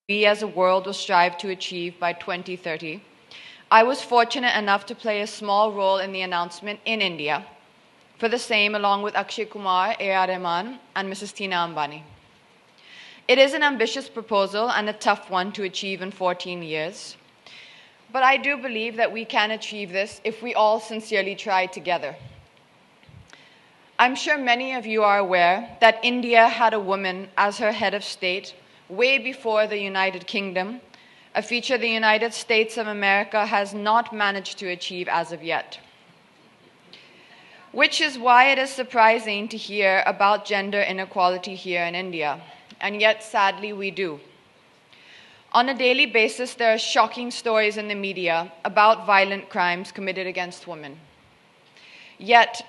we as a world will strive to achieve by 2030. I was fortunate enough to play a small role in the announcement in India for the same, along with Akshay Kumar, A.R. Rahman, and Mrs. Tina Ambani. It is an ambitious proposal and a tough one to achieve in 14 years. But I do believe that we can achieve this if we all sincerely try together. I'm sure many of you are aware that India had a woman as her head of state way before the United Kingdom, a feature the United States of America has not managed to achieve as of yet. Which is why it is surprising to hear about gender inequality here in India, and yet sadly we do. On a daily basis, there are shocking stories in the media about violent crimes committed against women. Yet,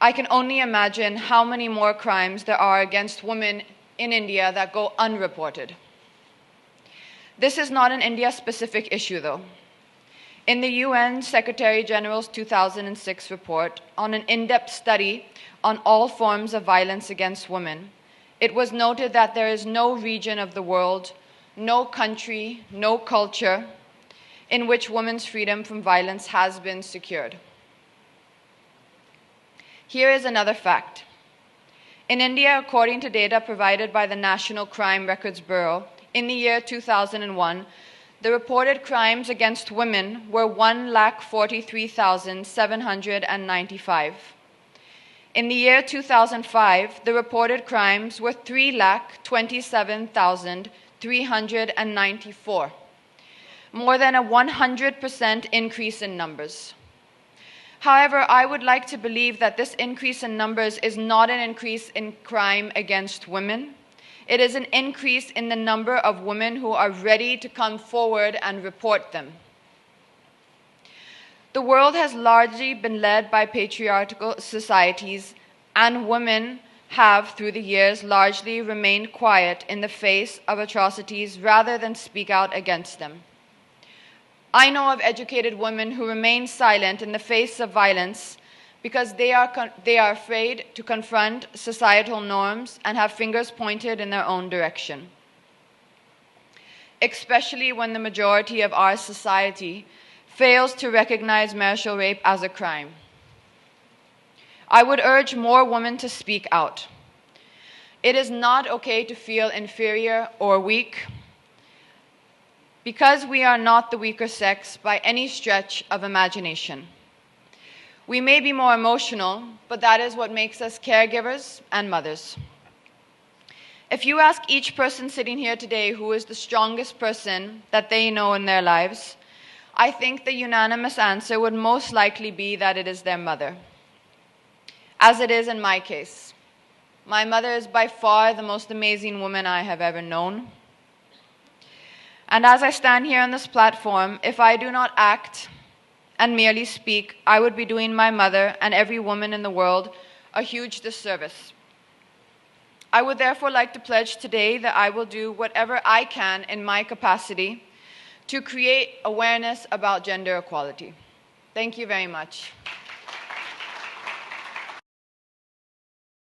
I can only imagine how many more crimes there are against women in India that go unreported. This is not an India-specific issue, though. In the UN Secretary General's 2006 report on an in-depth study on all forms of violence against women, it was noted that there is no region of the world, no country, no culture in which women's freedom from violence has been secured. Here is another fact. In India, according to data provided by the National Crime Records Bureau, in the year 2001, the reported crimes against women were 1,43,795. In the year 2005, the reported crimes were 3,27,394, more than a 100% increase in numbers. However, I would like to believe that this increase in numbers is not an increase in crime against women. It is an increase in the number of women who are ready to come forward and report them. The world has largely been led by patriarchal societies, and women have, through the years, largely remained quiet in the face of atrocities rather than speak out against them. I know of educated women who remain silent in the face of violence because they are afraid to confront societal norms and have fingers pointed in their own direction, especially when the majority of our society fails to recognize marital rape as a crime. I would urge more women to speak out. It is not okay to feel inferior or weak because we are not the weaker sex by any stretch of imagination. We may be more emotional, but that is what makes us caregivers and mothers. If you ask each person sitting here today who is the strongest person that they know in their lives, I think the unanimous answer would most likely be that it is their mother, as it is in my case. My mother is by far the most amazing woman I have ever known. And as I stand here on this platform, if I do not act and merely speak, I would be doing my mother and every woman in the world a huge disservice. I would therefore like to pledge today that I will do whatever I can in my capacity to create awareness about gender equality. Thank you very much.